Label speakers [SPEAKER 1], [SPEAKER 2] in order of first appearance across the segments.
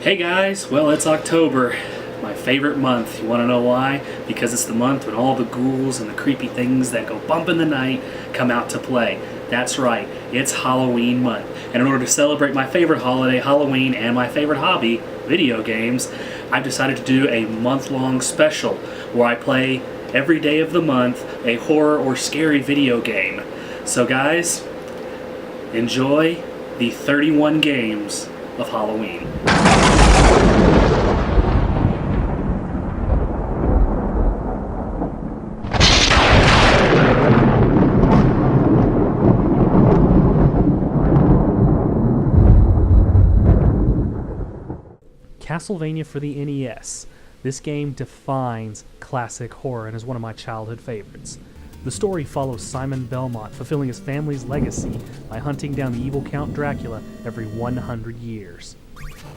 [SPEAKER 1] Hey guys, well it's October, my favorite month. You want to know why? Because it's the month when all the ghouls and the creepy things that go bump in the night come out to play. That's right, it's Halloween month. And in order to celebrate my favorite holiday, Halloween, and my favorite hobby, video games, I've decided to do a month-long special where I play every day of the month a horror or scary video game. So guys, enjoy the 31 games of Halloween. Castlevania for the NES. This game defines classic horror and is one of my childhood favorites. The story follows Simon Belmont fulfilling his family's legacy by hunting down the evil Count Dracula every 100 years.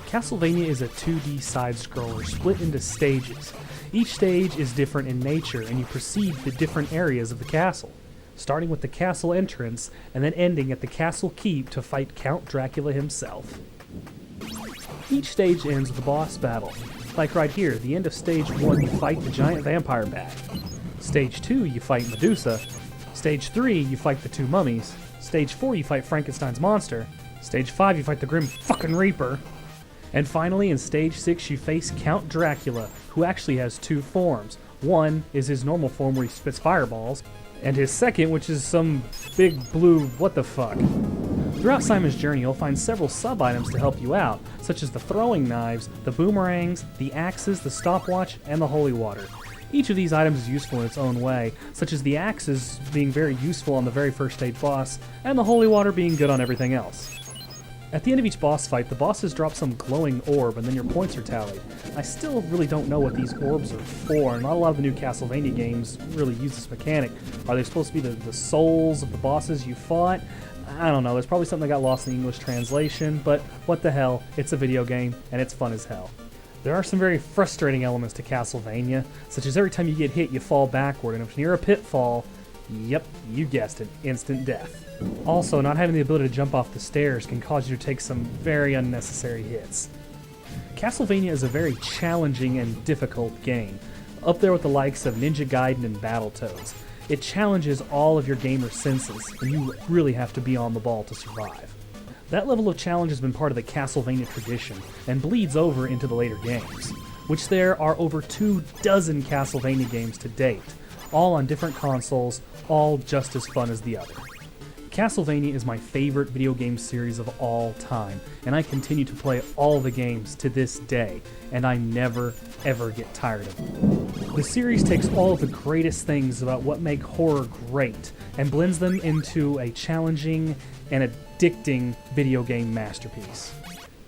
[SPEAKER 1] Castlevania is a 2D side-scroller split into stages. Each stage is different in nature and you proceed to different areas of the castle, starting with the castle entrance and then ending at the castle keep to fight Count Dracula himself. Each stage ends with a boss battle. Like right here, the end of stage 1 you fight the giant vampire bat. Stage 2 you fight Medusa. Stage 3 you fight the two mummies. Stage 4 you fight Frankenstein's monster. Stage 5 you fight the Grim fucking Reaper. And finally in stage 6 you face Count Dracula, who actually has two forms. One is his normal form where he spits fireballs, and his second, which is some big blue what the fuck. Throughout Simon's journey, you'll find several sub-items to help you out, such as the throwing knives, the boomerangs, the axes, the stopwatch, and the holy water. Each of these items is useful in its own way, such as the axes being very useful on the very first stage boss, and the holy water being good on everything else. At the end of each boss fight, the bosses drop some glowing orb, and then your points are tallied. I still really don't know what these orbs are for, and not a lot of the new Castlevania games really use this mechanic. Are they supposed to be the souls of the bosses you fought? I don't know, there's probably something that got lost in the English translation, but what the hell, it's a video game, and it's fun as hell. There are some very frustrating elements to Castlevania, such as every time you get hit, you fall backward, and if you're near a pitfall, yep, you guessed it, instant death. Also, not having the ability to jump off the stairs can cause you to take some very unnecessary hits. Castlevania is a very challenging and difficult game, up there with the likes of Ninja Gaiden and Battletoads. It challenges all of your gamer senses, and you really have to be on the ball to survive. That level of challenge has been part of the Castlevania tradition, and bleeds over into the later games, which there are over 24 Castlevania games to date, all on different consoles, all just as fun as the other. Castlevania is my favorite video game series of all time, and I continue to play all the games to this day, and I never, ever get tired of them. The series takes all of the greatest things about what make horror great, and blends them into a challenging and addicting video game masterpiece.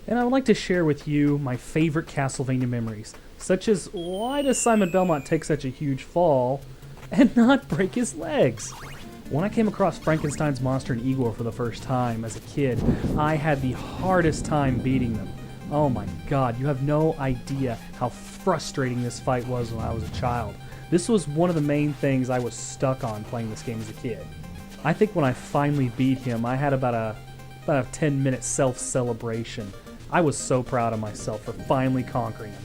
[SPEAKER 1] And I would like to share with you my favorite Castlevania memories, such as why does Simon Belmont take such a huge fall and not break his legs? When I came across Frankenstein's monster and Igor for the first time as a kid, I had the hardest time beating them. Oh my god, you have no idea how frustrating this fight was when I was a child. This was one of the main things I was stuck on playing this game as a kid. I think when I finally beat him, I had about a 10-minute self-celebration. I was so proud of myself for finally conquering him.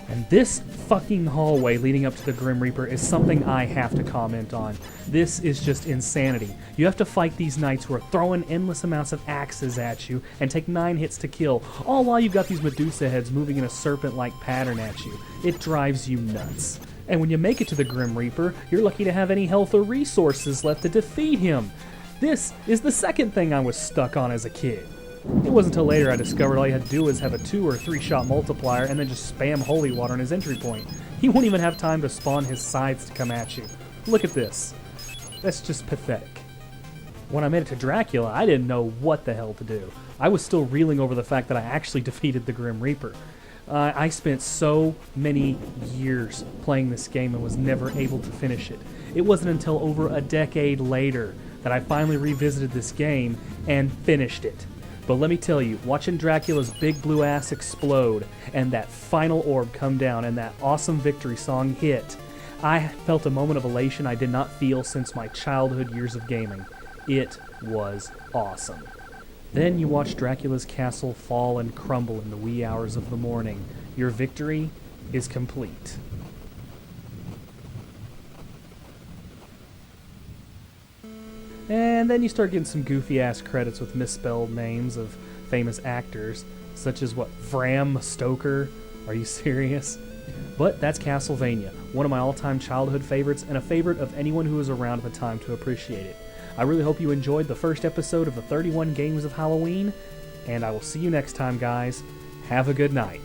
[SPEAKER 1] And this fucking hallway leading up to the Grim Reaper is something I have to comment on. This is just insanity. You have to fight these knights who are throwing endless amounts of axes at you and take 9 hits to kill, all while you've got these Medusa heads moving in a serpent-like pattern at you. It drives you nuts. And when you make it to the Grim Reaper, you're lucky to have any health or resources left to defeat him. This is the second thing I was stuck on as a kid. It wasn't until later I discovered all you had to do was have a 2 or 3 shot multiplier and then just spam holy water on his entry point. He won't even have time to spawn his sides to come at you. Look at this. That's just pathetic. When I made it to Dracula, I didn't know what the hell to do. I was still reeling over the fact that I actually defeated the Grim Reaper. I spent so many years playing this game and was never able to finish it. It wasn't until over a decade later that I finally revisited this game and finished it. But let me tell you, watching Dracula's big blue ass explode and that final orb come down and that awesome victory song hit, I felt a moment of elation I did not feel since my childhood years of gaming. It was awesome. Then you watch Dracula's castle fall and crumble in the wee hours of the morning. Your victory is complete. And then you start getting some goofy ass credits with misspelled names of famous actors, such as Bram Stoker. Are you serious? But that's Castlevania, one of my all-time childhood favorites and a favorite of anyone who was around at the time to appreciate it. I really hope you enjoyed the first episode of the 31 Games of Halloween, and I will see you next time, guys. Have a good night.